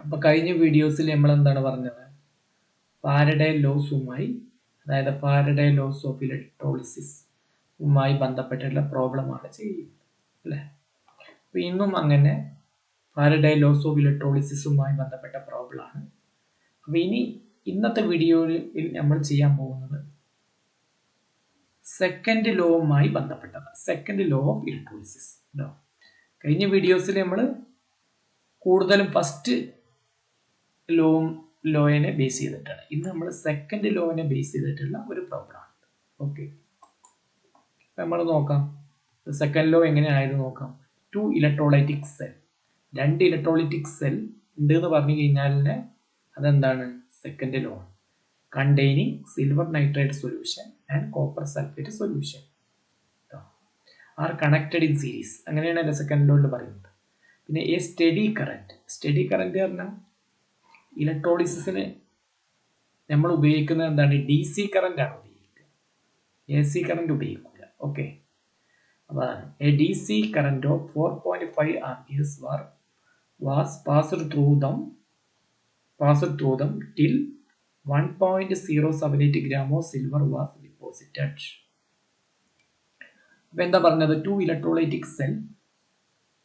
അപ്പോൾ കഴിഞ്ഞ വീഡിയോസിൽ നമ്മൾ എന്താണ് പറഞ്ഞത്? ഫാരഡേ ലോസുമായി, അതായത് ഫാരഡേ ലോസ് ഓഫ് ഇലക്ട്രോളിസിസുമായി ബന്ധപ്പെട്ടുള്ള പ്രോബ്ലമാണ് ചെയ്യുന്നത് അല്ലേ? അപ്പോൾ ഇന്നും അങ്ങനെ ഫാരഡേ ലോസ് ഓഫ് ഇലക്ട്രോളിസിസുമായി ബന്ധപ്പെട്ട പ്രോബ്ലമാണ്. അപ്പോൾ ഇന്നത്തെ വീഡിയോയിൽ നമ്മൾ ചെയ്യാൻ പോകുന്നത് സെക്കൻഡ് ലോവുമായി ബന്ധപ്പെട്ടത്, സെക്കൻഡ് ലോ ഓഫ് ഇലക്ട്രോളിസിസ്. കഴിഞ്ഞ വീഡിയോസിൽ നമ്മൾ കൂടുതലും ഫസ്റ്റ് ലോയിനെ ബേസ് ചെയ്തിട്ടാണ്. ഇന്ന് നമ്മൾ സെക്കൻഡ് ലോവിനെ ബേസ് ചെയ്തിട്ടുള്ള ഒരു പ്രോബ്ലമാണ്. ഓക്കെ, നമ്മൾ നോക്കാം സെക്കൻഡ് ലോ എങ്ങനെയായത് നോക്കാം. 2 ഇലക്ട്രോലൈറ്റിക് സെൽ, 2 ഇലക്ട്രോലൈറ്റിക് സെൽ ഉണ്ട് എന്ന് പറഞ്ഞു കഴിഞ്ഞാൽ അതെന്താണ്? Second law. Containing silver nitrate solution and copper sulphate solution are connected in series, അങ്ങനെയാണ് സെക്കൻഡ് ലോയിൽ പറയുന്നത്. പിന്നെ A steady current, steady current പറഞ്ഞാൽ ഇലക്ട്രോളിസിസിന് നമ്മൾ ഉപയോഗിക്കുന്നത് എന്താണ്? ഡി സി കറന്റ് ആണ് ഉപയോഗിക്കുക, എ സി കറന്റ് ഉപയോഗിക്കില്ല. ഓക്കെ, അതാണ് A D C current of 4.5 amperes was passed through them till 1.078 gram of silver was deposited. അപ്പൊ എന്താ പറഞ്ഞത്? 2 electrolytic cell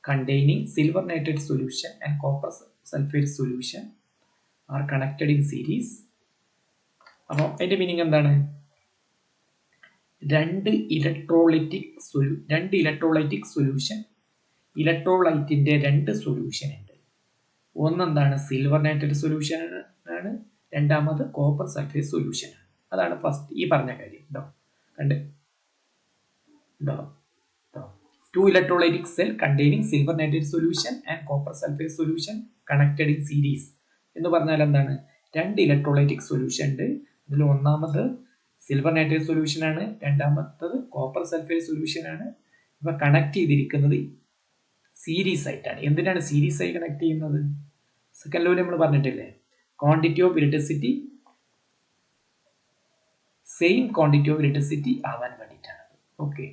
containing silver nitrate solution and copper sulfate solution are connected in series. അപ്പോൾ അതിന്റെ meaning എന്താണ്? 2 electrolytic solution, ഇലക്ട്രോലൈറ്റിന്റെ 2 solution ഉണ്ട്. ഒന്നെന്താണ്? Silver nitrate solution ആണ്, രണ്ടാമത് copper sulphate solution ആണ്. അതാണ് ഫസ്റ്റ് ഈ പറഞ്ഞ കാര്യം. കണ്ട് 2 electrolytic cell containing silver nitrate solution and copper sulfate solution connected in series എന്ന് പറഞ്ഞാൽ എന്താണ്? 2 ഇലക്ട്രോലൈറ്റിക് സൊല്യൂഷൻ ഉണ്ട്. ഇതിൽ ഒന്നാമത് സിൽവർ നൈട്രേറ്റ് സൊല്യൂഷൻ ആണ്, രണ്ടാമത്തത് കോപ്പർ സൾഫേറ്റ് സൊല്യൂഷൻ ആണ്. ഇവ കണക്ട് ചെയ്തിരിക്കുന്നത് സീരീസ് ആയിട്ടാണ്. എന്തിനാണ് സീരീസ് ആയി കണക്ട് ചെയ്യുന്നത്? സെക്കൻഡ് ലോയിൽ നമ്മൾ പറഞ്ഞിട്ടില്ലേ, quantity of electricity same quantity of electricity ആവാൻ വേണ്ടിയിട്ടാണ്. ഓക്കെ,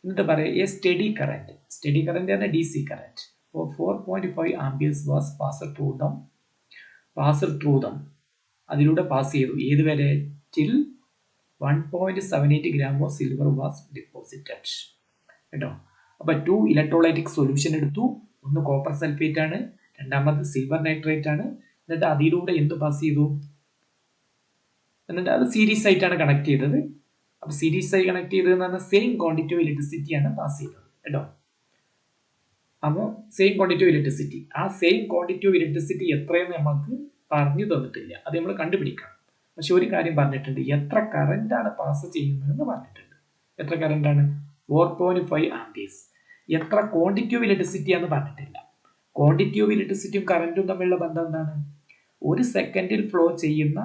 എന്നിട്ട് പറയാം a steady current, steady current ആണ് D C current of 4.5 amperes was passed through them, അതിലൂടെ പാസ് ചെയ്തു. ഏതുവരെ? till 1.78 gram of silver was deposited. കേട്ടോ, അപ്പൊ 2 ഇലക്ട്രോലൈറ്റിക് സൊല്യൂഷൻ എടുത്തു. ഒന്ന് കോപ്പർ സൾഫേറ്റ് ആണ്, രണ്ടാമത് സിൽവർ നൈട്രേറ്റ് ആണ്. എന്നിട്ട് അതിലൂടെ എന്ത് പാസ് ചെയ്തു? എന്നിട്ട് അത് സീരീസ് ആയിട്ടാണ് കണക്ട് ചെയ്തത്. അപ്പൊ സീരീസ് ആയി കണക്ട് ചെയ്തതെന്ന് പറഞ്ഞാൽ സെയിം ക്വാണ്ടിറ്റി ഓഫ് ഇലക്ട്രിസിറ്റി ആണ് പാസ് ചെയ്തത്. കേട്ടോ, അപ്പോൾ സെയിം ക്വാണ്ടിറ്റി ഓഫ് ഇലക്ട്രിസിറ്റി, ആ സെയിം ക്വാണ്ടിറ്റി ഓഫ് ഇലക്ട്രിസിറ്റി എത്രയെന്ന് നമുക്ക് പറഞ്ഞു തന്നിട്ടില്ല, അത് നമ്മൾ കണ്ടുപിടിക്കണം. പക്ഷെ ഒരു കാര്യം പറഞ്ഞിട്ടുണ്ട്, എത്ര കറന്റ് ആണ് പാസ് ചെയ്യുന്നതെന്ന് പറഞ്ഞിട്ടുണ്ട്. എത്ര കറന്റ് ആണ്? 4.5 amperes. എത്ര ക്വാണ്ടിറ്റി ഓഫ് ഇലക്ട്രിസിറ്റി ആണെന്ന് പറഞ്ഞിട്ടില്ല. ക്വാണ്ടിറ്റി ഓഫ് ഇലക്ട്രിസിറ്റിയും കറന്റും തമ്മിലുള്ള ബന്ധം എന്താണ്? ഒരു സെക്കൻഡിൽ ഫ്ലോ ചെയ്യുന്ന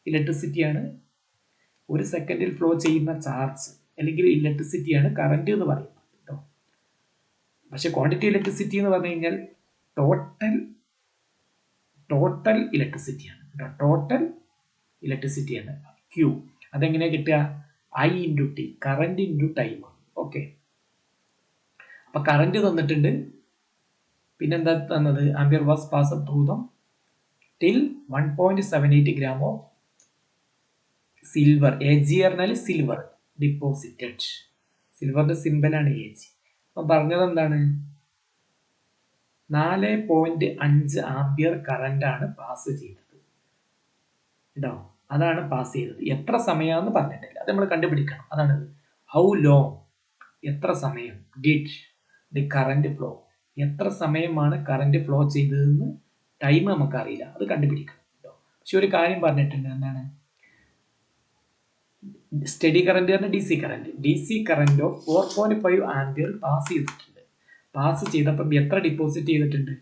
ഇലക്ട്രിസിറ്റിയാണ്, ഒരു സെക്കൻഡിൽ ഫ്ലോ ചെയ്യുന്ന ചാർജ് അല്ലെങ്കിൽ ഇലക്ട്രിസിറ്റിയാണ് കറന്റ് എന്ന് പറയുന്നത്. കേട്ടോ, പക്ഷെ ക്വാണ്ടിറ്റി ഇലക്ട്രിസിറ്റി എന്ന് പറഞ്ഞു കഴിഞ്ഞാൽ ടോട്ടൽ ഇലക്ട്രിസിറ്റിയാണ്. ടോട്ടൽ ഇലക്ട്രിസിറ്റിയാണ് ക്യൂ. അതെങ്ങനെയാ കിട്ടുക? I × T, current × time. Okay, അപ്പൊ കറന്റ് തന്നിട്ടുണ്ട്, പിന്നെന്താ തന്നത്? Ampere was passed through them till 1.78 gram of silver, AG പറഞ്ഞാൽ സിൽവർ, ഡിപ്പോസിറ്റഡ്. സിൽവറിന്റെ സിമ്പലാണ് AG. അപ്പൊ പറഞ്ഞത് എന്താണ്? 4.5 ആംപിയർ കറന്റ് ആണ് പാസ് ചെയ്തത്. കേട്ടോ, അതാണ് പാസ് ചെയ്തത്. എത്ര സമയമാണെന്ന് പറഞ്ഞിട്ടില്ല, അത് നമ്മൾ കണ്ടുപിടിക്കണം. അതാണ് ഹൗ ലോങ്, എത്ര സമയം, ഡിഡ് ദി കറന്റ് ഫ്ലോ, എത്ര സമയമാണ് കറന്റ് ഫ്ലോ ചെയ്തതെന്ന് ടൈം നമുക്കറിയില്ല, അത് കണ്ടുപിടിക്കണം. കേട്ടോ, പക്ഷെ ഒരു കാര്യം പറഞ്ഞിട്ടുണ്ട്, എന്താണ്? സ്റ്റഡി കറന്റ് ആണ് D C current of 4.5 ampere pass ചെയ്തിട്ടുണ്ട്. പാസ് ചെയ്തപ്പം എത്ര ഡിപ്പോസിറ്റ് ചെയ്തിട്ടുണ്ട്?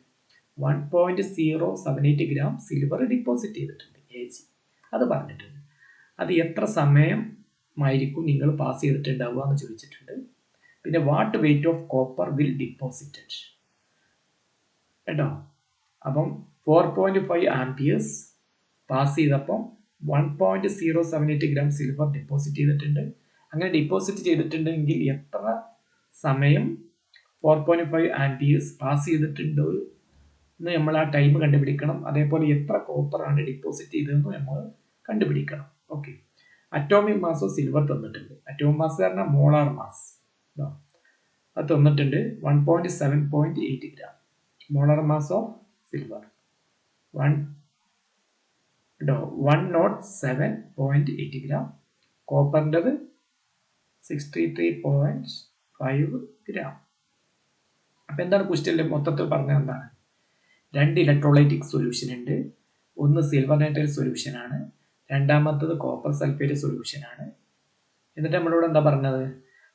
1.078 gram സിൽവർ ഡിപ്പോസിറ്റ് ചെയ്തിട്ടുണ്ട്, AG. അത് പറഞ്ഞിട്ടുണ്ട്. അത് എത്ര സമയമായിരിക്കും നിങ്ങൾ പാസ് ചെയ്തിട്ടുണ്ടാവുക എന്ന് ചോദിച്ചിട്ടുണ്ട്. പിന്നെ what weight of copper will deposited. കേട്ടോ, അപ്പം 4.5 amperes പാസ് ചെയ്തപ്പം 1.078 gram സിൽവർ ഡിപ്പോസിറ്റ് ചെയ്തിട്ടുണ്ട്. അങ്ങനെ ഡിപ്പോസിറ്റ് ചെയ്തിട്ടുണ്ടെങ്കിൽ എത്ര സമയം 4.5 amperes പാസ് ചെയ്തിട്ടുണ്ട് എന്ന് നമ്മൾ ആ ടൈം കണ്ടുപിടിക്കണം. അതേപോലെ എത്ര കോപ്പറാണ് ഡെപ്പോസിറ്റ് ചെയ്തതെന്ന് നമ്മൾ കണ്ടുപിടിക്കണം. Okay. Atomic mass of silver തന്നിട്ടുണ്ട്. അറ്റോമിക് മാസ് പറഞ്ഞാൽ മോളാർ മാസ് അത് തന്നിട്ടുണ്ട് 1.7.8 gram. Molar mass of silver 107.8 gram. കോപ്പറിൻ്റെത് 63.5 ഗ്രാം. അപ്പം എന്താണ് ക്വസ്റ്റ്യനിൽ മൊത്തത്തിൽ പറഞ്ഞത് എന്താണ്? 2 ഇലക്ട്രോലൈറ്റിക് സൊല്യൂഷൻ ഉണ്ട്. ഒന്ന് സിൽവർ നൈട്രേറ്റ് സൊല്യൂഷൻ ആണ്, രണ്ടാമത്തത് കോപ്പർ സൾഫേറ്റ് സൊല്യൂഷൻ ആണ്. എന്നിട്ട് നമ്മളോട് എന്താ പറഞ്ഞത്?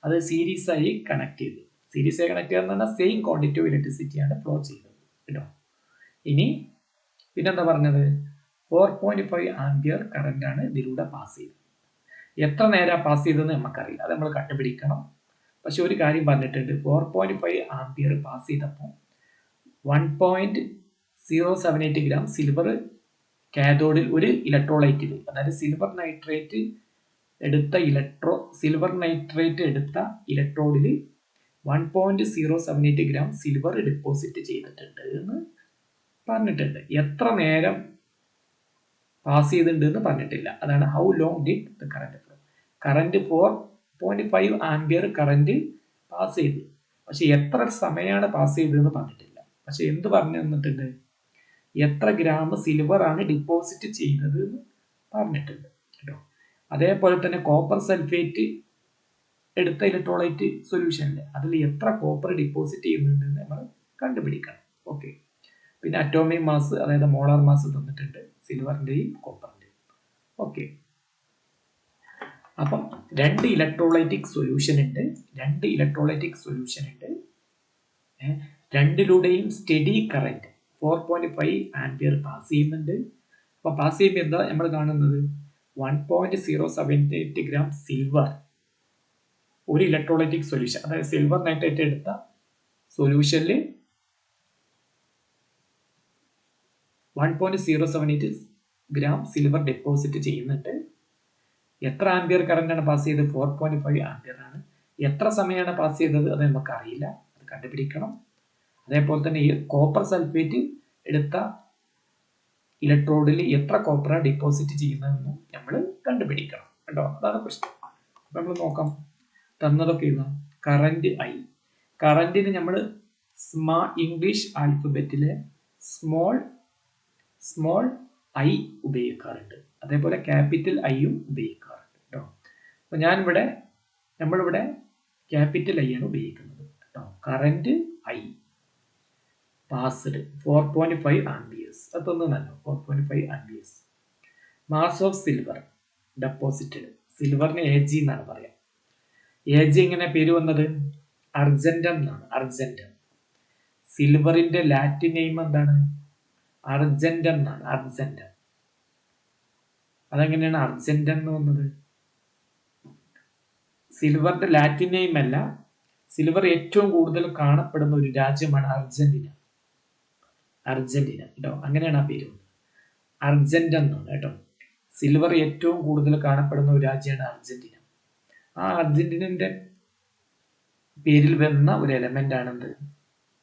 അത് സീരീസ് ആയി കണക്ട് ചെയ്ത്. സീരീസ് ആയി കണക്ട് ചെയ്തെന്ന് പറഞ്ഞാൽ സെയിം ക്വാണ്ടിറ്റി ഓഫ് ഇലക്ട്രിസിറ്റി ആണ് ഫ്ലോ ചെയ്യുന്നത് കേട്ടോ. ഇനി പിന്നെന്താ പറഞ്ഞത്? 4.5 ആംപിയർ കറന്റ് ആണ് ഇതിലൂടെ പാസ് ചെയ്തത്. എത്ര നേരം പാസ് ചെയ്തതെന്ന് നമുക്കറിയില്ല, അത് നമ്മൾ കണ്ടുപിടിക്കണം. പക്ഷെ ഒരു കാര്യം പറഞ്ഞിട്ടുണ്ട്, 4.5 ആംപിയർ പാസ് ചെയ്തപ്പോൾ 1.078 ഗ്രാം സിൽവർ കാഥോഡിൽ ഒരു ഇലക്ട്രോലൈറ്റിൽ, അതായത് സിൽവർ നൈട്രേറ്റ് എടുത്ത ഇലക്ട്രോഡിൽ 1.078 ഗ്രാം സിൽവർ ഡെപ്പോസിറ്റ് ചെയ്തിട്ടുണ്ട് എന്ന് പറഞ്ഞിട്ടുണ്ട്. എത്ര നേരം പാസ് ചെയ്തിട്ടുണ്ട് എന്ന് പറഞ്ഞിട്ടില്ല. അതാണ് how long did the current flow. Current 4.5 ampere current pass ചെയ്തു, പക്ഷെ എത്ര സമയമാണ് പാസ് ചെയ്തതെന്ന് പറഞ്ഞിട്ടില്ല. പക്ഷെ എന്ത് പറഞ്ഞു തന്നിട്ടുണ്ട്? എത്ര ഗ്രാം സിൽവർ ആണ് ഡിപ്പോസിറ്റ് ചെയ്തത് എന്ന് പറഞ്ഞിട്ടുണ്ട് കേട്ടോ. അതേപോലെ തന്നെ കോപ്പർ സൾഫേറ്റ് എടുത്ത ഇലക്ട്രോലൈറ്റ് സൊല്യൂഷനിൽ അതിൽ എത്ര കോപ്പർ ഡിപ്പോസിറ്റ് ചെയ്യുന്നുണ്ട് എന്ന് നമ്മൾ കണ്ടുപിടിക്കണം. ഓക്കെ. പിന്നെ അറ്റോമിക് മാസ്, അതായത് മോളാർ മാസ് തന്നിട്ടുണ്ട്, സിൽവറിന്റെയും കോപ്പറിന്റെയും. ഓക്കെ. അപ്പം 2 ഇലക്ട്രോലൈറ്റിക് സൊല്യൂഷൻ ഉണ്ട്. രണ്ടിലൂടെയും സ്റ്റഡി കറന്റ് 4.5 ആംപിയർ പാസ് ചെയ്യുന്നുണ്ട്. അപ്പൊ പാസ് ചെയ്യുമ്പോൾ എന്താ നമ്മൾ കാണുന്നത്? 1.078 ഗ്രാം സിൽവർ ഒരു ഇലക്ട്രോലൈറ്റിക് സൊല്യൂഷൻ, അതായത് സിൽവർ നൈട്രേറ്റ് എടുത്ത സൊല്യൂഷനിൽ 1.078 ഗ്രാം സിൽവർ ഡെപ്പോസിറ്റ് ചെയ്യുന്നുണ്ട്. എത്ര ആംപിയർ കറന്റ് ആണ് പാസ് ചെയ്തത്? 4.5 ആംപിയർ ആണ്. എത്ര സമയമാണ് പാസ് ചെയ്തത് അത് നമുക്ക് അറിയില്ല, അത് കണ്ടുപിടിക്കണം. അതേപോലെ തന്നെ ഈ കോപ്പർ സൾഫേറ്റ് എടുത്ത ഇലക്ട്രോഡിൽ എത്ര കോപ്പറാണ് ഡിപ്പോസിറ്റ് ചെയ്യുന്നതെന്നും നമ്മൾ കണ്ടുപിടിക്കണം കേട്ടോ. അതാണ് ക്വസ്റ്റ്യൻ. അപ്പൊ നമ്മൾ നോക്കാം. തന്നതൊക്കെ എഴുതാം. Current I. കറന്റിന് നമ്മൾ ഇംഗ്ലീഷ് ആൽഫബറ്റിലെ സ്മോൾ ഐ ഉപയോഗിക്കാറുണ്ട്, അതേപോലെ ക്യാപിറ്റൽ ഐയും ഉപയോഗിക്കാറുണ്ട് കേട്ടോ. അപ്പൊ നമ്മളിവിടെ ക്യാപിറ്റൽ ഐ ആണ് ഉപയോഗിക്കുന്നത് കേട്ടോ. Current I passed 4.5 amperes. അതൊന്നല്ലോ 4.5 amperes. Mass of silver deposited. സിൽവറിന് AG എന്നാണ് പറയാം. AG എങ്ങനെ പേര് വന്നത്? അർജന്റം എന്നാണ്. അർജന്റം. സിൽവറിന്റെ ലാറ്റിൻ നെയിം എന്താണ്? അർജന്റം എന്നാണ്. അർജന്റം. അതെങ്ങനെയാണ് അർജന്റം എന്ന് വന്നത്? സിൽവറിന്റെ ലാറ്റിൻ നെയിം അല്ല. സിൽവർ ഏറ്റവും കൂടുതൽ കാണപ്പെടുന്ന ഒരു രാജ്യമാണ് അർജന്റീന കേട്ടോ. അങ്ങനെയാണ് ആ പേര്. അർജന്റം എന്നാണ് കേട്ടോ. സിൽവർ ഏറ്റവും കൂടുതൽ കാണപ്പെടുന്ന ഒരു രാജ്യമാണ് അർജന്റീന. ആ അർജന്റീനന്റെ പേരിൽ വരുന്ന ഒരു എലമെന്റ് ആണെന്ത്?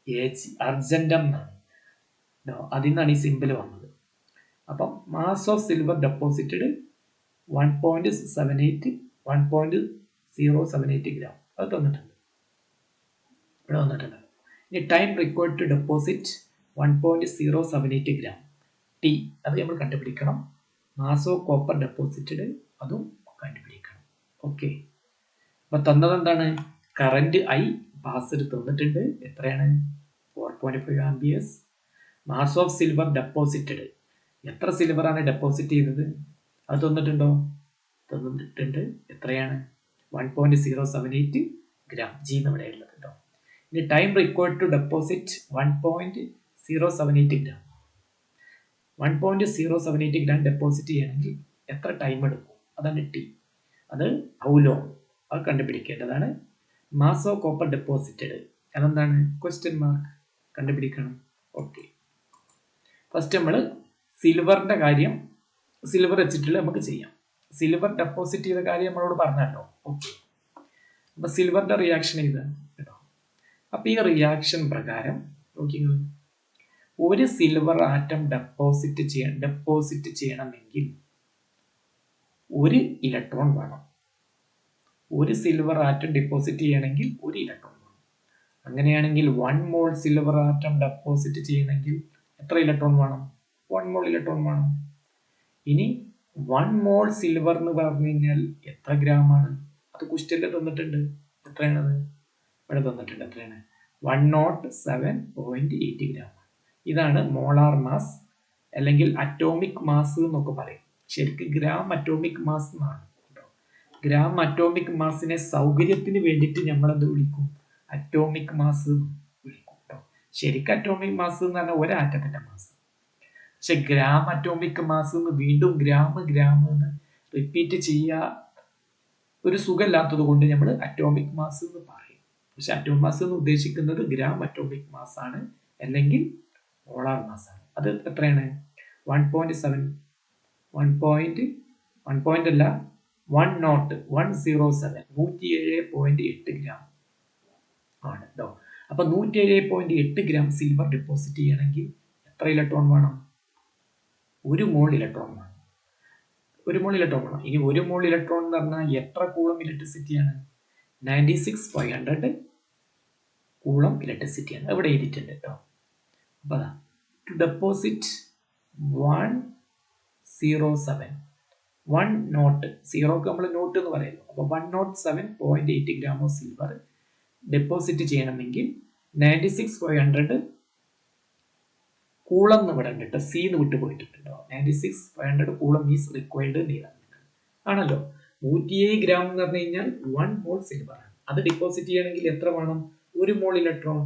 AG. അർജന്റം എന്നാണ്. അതിൽ നിന്നാണ് ഈ സിമ്പിൾ വന്നത്. അപ്പം mass of silver deposited 1.078 gram. അത് തന്നിട്ടുണ്ട്, ഇവിടെ വന്നിട്ടുണ്ട്. ഇനി time required to deposit 1.078 gram T, അത് നമ്മൾ കണ്ടുപിടിക്കണം. മാസ് ഓഫ് കോപ്പർ ഡെപ്പോസിറ്റഡ് അതും കണ്ടുപിടിക്കണം. ഓക്കെ. അപ്പൊ തന്നത് എന്താണ്? കറന്റ് ഐ പാസ്ഡ് തന്നിട്ടുണ്ട്. എത്രയാണ്? 4.5 amperes. Mass of silver deposited, എത്ര സിൽവർ ആണ് ഡെപ്പോസിറ്റ് ചെയ്തത് അത് തന്നിട്ടുണ്ടോ? തന്നിട്ടുണ്ട്. എത്രയാണ്? 1.078 ഗ്രാം. ജി ഇവിടെ ഉള്ളത് കേട്ടോ. ഇനി time required to deposit 1.078 gram. 1.078 gram deposit ചെയ്യണമെങ്കിൽ എത്ര ടൈം എടുക്കും? അതാണ് ടി. അത് ഹൗ ലോങ്, അത് കണ്ടുപിടിക്കേണ്ടതാണ്. മാസ് ഓഫ് കോപ്പർ ഡെപ്പോസിറ്റഡ് അതെന്താണ്? ക്വസ്റ്റ്യൻ മാർക്ക് കണ്ടുപിടിക്കണം. ഓക്കെ. ഫസ്റ്റ് നമ്മൾ സിൽവറിന്റെ കാര്യം, സിൽവർ വെച്ചിട്ടുള്ള നമുക്ക് ചെയ്യാം. സിൽവർ ഡെപ്പോസിറ്റ് ചെയ്ത കാര്യം നമ്മളോട് പറഞ്ഞല്ലോ. ഓക്കെ. അപ്പൊ സിൽവറിന്റെ റിയാക്ഷൻ ചെയ്ത കേട്ടോ. അപ്പൊ ഈ റിയാക്ഷൻ പ്രകാരം നോക്കിങ്ങൾ ഒരു സിൽവർ ആറ്റം ഡെപ്പോസിറ്റ് ചെയ്യണമെങ്കിൽ ഒരു ഇലക്ട്രോൺ വേണം. ഒരു സിൽവർ ആറ്റം ഡെപ്പോസിറ്റ് ചെയ്യണമെങ്കിൽ ഒരു ഇലക്ട്രോൺ വേണം. അങ്ങനെയാണെങ്കിൽ 1 മോൾ സിൽവർ ആറ്റം ഡെപ്പോസിറ്റ് ചെയ്യണമെങ്കിൽ എത്ര ഇലക്ട്രോൺ വേണം? 1 മോൾ ഇലക്ട്രോൺ വേണം. ഇനി 1 മോൾ സിൽവർ എന്ന് പറഞ്ഞു കഴിഞ്ഞാൽ എത്ര ഗ്രാമാണ്? അത് ക്വസ്റ്റ്യനിൽ തന്നിട്ടുണ്ട്. എത്രയാണത്? ഇവിടെ തന്നിട്ടുണ്ട്. എത്രയാണ്? 107.8 ഗ്രാം. ഇതാണ് മോളാർ മാസ് അല്ലെങ്കിൽ അറ്റോമിക് മാസ് എന്നൊക്കെ പറയും. ശരിക്കും ഗ്രാം അറ്റോമിക് മാസ് എന്നാണ്. ഗ്രാം അറ്റോമിക് മാസിനെ സൗകര്യത്തിന് വേണ്ടിയിട്ട് നമ്മൾ എന്ത് വിളിക്കും? അറ്റോമിക് മാസ് വിളിക്കും കേട്ടോ. ശരിക്കും അറ്റോമിക് മാസ് എന്ന് പറഞ്ഞാൽ ഒരാറ്റത്തിന്റെ മാസ്. പക്ഷെ ഗ്രാം അറ്റോമിക് മാസ് എന്ന് വീണ്ടും ഗ്രാം എന്ന് റിപ്പീറ്റ് ചെയ്യുക ഒരു സുഖമില്ലാത്തത് കൊണ്ട് നമ്മൾ അറ്റോമിക് മാസ് എന്ന് പറയും. പക്ഷെ അറ്റോമിക് മാസ് എന്ന് ഉദ്ദേശിക്കുന്നത് ഗ്രാം അറ്റോമിക് മാസ് ആണ്, അല്ലെങ്കിൽ മോളാർ മാസ് ആണ്. അത് എത്രയാണ്? 1.7 107.8 ഗ്രാം ആണ് കേട്ടോ. അപ്പൊ 107.8 ഗ്രാം സിൽവർ ഡെപ്പോസിറ്റ് ചെയ്യണമെങ്കിൽ എത്ര ഇലക്ട്രോൺ വേണം? 1 മോൾ ഇലക്ട്രോൺ വേണം. 1 മോൾ ഇലക്ട്രോൺ വേണം. ഇനി 1 മോൾ ഇലക്ട്രോൺ എന്ന് പറഞ്ഞാൽ എത്ര കൂളം ഇലക്ട്രിസിറ്റിയാണ്? 96,500 കൂളം ഇലക്ട്രിസിറ്റിയാണ്. ഇവിടെ എഴുതിയിട്ടുണ്ട് കേട്ടോ. അപ്പൊ ടു ഡെപ്പോസിറ്റ് 107 സീറോക്ക് നമ്മൾ നോട്ട് എന്ന് പറയുന്നു. അപ്പൊ 107.8 ഗ്രാം ഓഫ് സിൽവർ ഡെപ്പോസിറ്റ് ചെയ്യണമെങ്കിൽ 96,500 കൂളം എന്ന് ഇവിടെ ഉണ്ട്. സി എന്ന് വിട്ടു പോയിട്ടുണ്ടോ? 96,500 കൂളം ഈസ് റിക്വയർഡ് ആണല്ലോ. 107 ഗ്രാം എന്ന് പറഞ്ഞു കഴിഞ്ഞാൽ 1 മോൾ സിൽവർ ആണ്. അത് ഡെപ്പോസിറ്റ് ചെയ്യണമെങ്കിൽ എത്ര വേണം? 1 മോൾ ഇലക്ട്രോൺ.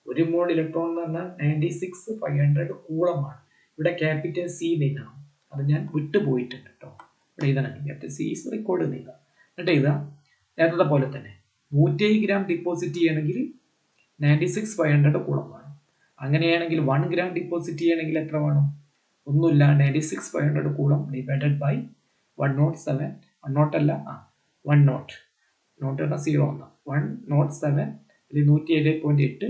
1 മോൾ ഇലക്ട്രോൺ എന്ന് പറഞ്ഞാൽ 96,500 കൂളമാണ്. ഇവിടെ ക്യാപിറ്റൽ സി എഴുതണം. അത് ഞാൻ വിട്ടുപോയിട്ടുണ്ട് കേട്ടോ. ഇവിടെ എഴുതണം. ക്യാപിറ്റൽ സി ഈസ് റിക്വയർഡ് എഴുതാം. എന്നിട്ട് എഴുതാം നേരത്തെ പോലെ തന്നെ 107 ഗ്രാം ഡെപ്പോസിറ്റ് ചെയ്യണമെങ്കിൽ 96,500 കൂളം വേണം. അങ്ങനെയാണെങ്കിൽ 1 ഗ്രാം ഡെപ്പോസിറ്റ് ചെയ്യണമെങ്കിൽ എത്ര വേണം? ഒന്നുമില്ല, 96,500 കൂളം ഡിവൈഡഡ് ബൈ 107. 107 അല്ല, 10 നോട്ട് പറഞ്ഞാൽ 0 എന്നാ. 107 107.8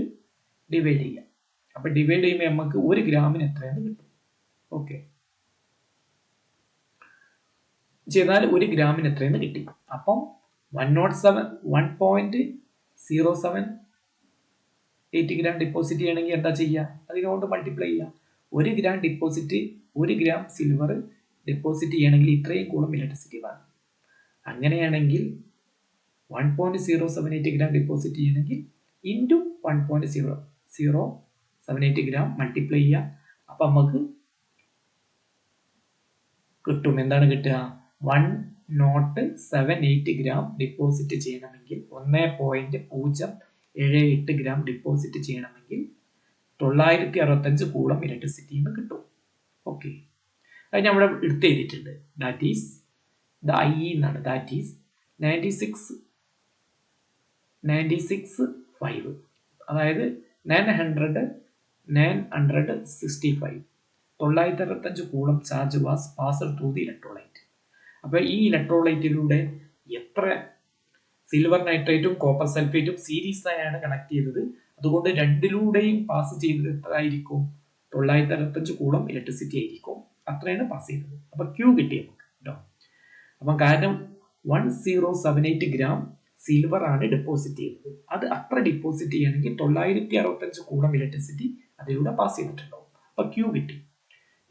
ഡിവൈഡ് ചെയ്യാം. അപ്പൊ ഡിവൈഡ് ചെയ്യുമ്പോൾ നമുക്ക് 1 ഗ്രാമിന് എത്രയാണ് കിട്ടും. ഓക്കെ, ചെയ്താൽ 1 ഗ്രാമിന് എത്രയെന്ന് കിട്ടി. അപ്പം 1.07 ഗ്രാം ഡെപ്പോസിറ്റ് ചെയ്യണമെങ്കിൽ എന്താ ചെയ്യുക? അതിനോട് മൾട്ടിപ്ലൈ ചെയ്യുക. 1 gram deposit, 1 gram silver deposit ചെയ്യണമെങ്കിൽ ഇത്രയും കൂളം ഇലക്ട്രിസിറ്റി വേണം. അങ്ങനെയാണെങ്കിൽ 1.078 ഗ്രാം ഡെപ്പോസിറ്റ് ചെയ്യണമെങ്കിൽ ഇൻറ്റു 1.078 ഗ്രാം മൾട്ടിപ്ലൈ ചെയ്യുക. അപ്പൊ നമുക്ക് കിട്ടും. എന്താണ് കിട്ടുക? 1.078 ഗ്രാം ഡെപ്പോസിറ്റ് ചെയ്യണമെങ്കിൽ 1.078 ഗ്രാം ഡെപ്പോസിറ്റ് ചെയ്യണമെങ്കിൽ 965 കൂളം ഇലക്ട്രിസിറ്റി എന്ന് കിട്ടും. ഓക്കെ, അത് ഞാൻ ഇവിടെ എടുത്ത് എഴുതിയിട്ടുണ്ട്. ദാറ്റ് ഈസ് ഐ എന്നാണ്. ദാറ്റ് ഈസ് 96,500, അതായത് 965 965 coulomb charge was passed through the electrolyte. അപ്പൊ ഈ ഇലക്ട്രോലൈറ്റിലൂടെ എത്ര സിൽവർ നൈട്രേറ്റും കോപ്പർ സൾഫേറ്റും സീരീസ് ആയാണ് കണക്ട് ചെയ്തത്. അതുകൊണ്ട് രണ്ടിലൂടെയും പാസ് ചെയ്തത് എത്ര ആയിരിക്കും? 965 കൂളം ഇലക്ട്രിസിറ്റി ആയിരിക്കും. അത്രയാണ് പാസ് ചെയ്തത്. അപ്പൊ ക്യൂ കിട്ടി നമുക്ക് കേട്ടോ. അപ്പം കാരണം 1078 ഗ്രാം സിൽവർ ആണ് ഡെപ്പോസിറ്റ് ചെയ്തത്. അത് അത്ര ഡെപ്പോസിറ്റ് ചെയ്യണമെങ്കിൽ 965 കൂളം ഇലക്ട്രിസിറ്റി അതിലൂടെ പാസ് ചെയ്തിട്ടുണ്ടാവും. അപ്പൊ ക്യൂ കിട്ടി.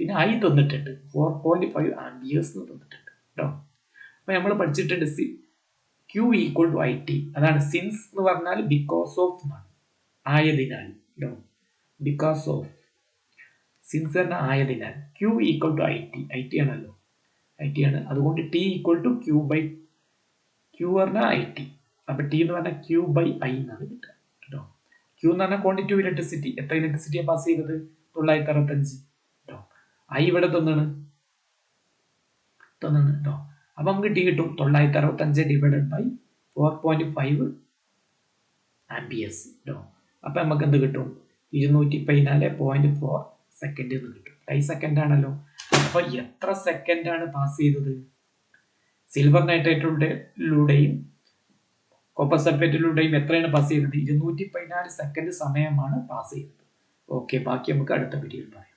പിന്നെ ഐ തന്നിട്ടുണ്ട് 4.5 ആംബിയേഴ്സ് എന്ന് തന്നിട്ടുണ്ട് കേട്ടോ. അപ്പൊ നമ്മൾ പഠിച്ചിട്ടുണ്ട് Q equal to I T. അതാണ് സിൻസ് എന്ന് പറഞ്ഞാൽ ബിക്കോസ് ഓഫ് എന്നാണ്, ആയതിനാൽ കേട്ടോ. ബിക്കോസ് ഓഫ് സിൻസ് പറഞ്ഞാൽ ആയതിനാൽ. Q equal to I T. I T ആണല്ലോ, ഐ ടി ആണ്. അതുകൊണ്ട് T equal to Q by Q പറഞ്ഞാൽ ഐ ടി. അപ്പൊ ടി എന്ന് പറഞ്ഞാൽ ക്യൂ ബൈ ഐ എന്നാണ് കിട്ടുക കേട്ടോ. ക്യൂ എന്ന് പറഞ്ഞാൽ ക്വാണ്ടിറ്റി ഓഫ് ഇലക്ട്രിസിറ്റി. എത്ര ഇലക്ട്രിസിറ്റിയാണ് പാസ് ചെയ്തത്? 965 കേട്ടോ. ഐ ഇവിടെ തന്നാണ് കേട്ടോ. അപ്പൊ നമുക്ക് ടി കിട്ടും 965 ഡിവൈഡഡ് ബൈ 4.5 ആംബിയേഴ്സ് കേട്ടോ. അപ്പൊ നമുക്ക് എന്ത് കിട്ടും? 214.4 സെക്കൻഡ് എന്ന് കിട്ടും. ഐ സെക്കൻഡ് ആണല്ലോ. അപ്പൊ എത്ര സെക്കൻഡ് ആണ് പാസ് ചെയ്തത്? സിൽവർ നൈട്രേറ്റിലൂടെയും കോപ്പർ സൾഫേറ്റിലൂടെയും എത്രയാണ് പാസ് ചെയ്തത്? 214 സെക്കൻഡ് സമയമാണ് പാസ് ചെയ്തത്. ഓക്കെ, ബാക്കി നമുക്ക് അടുത്ത വീഡിയോയിൽ പറയാം.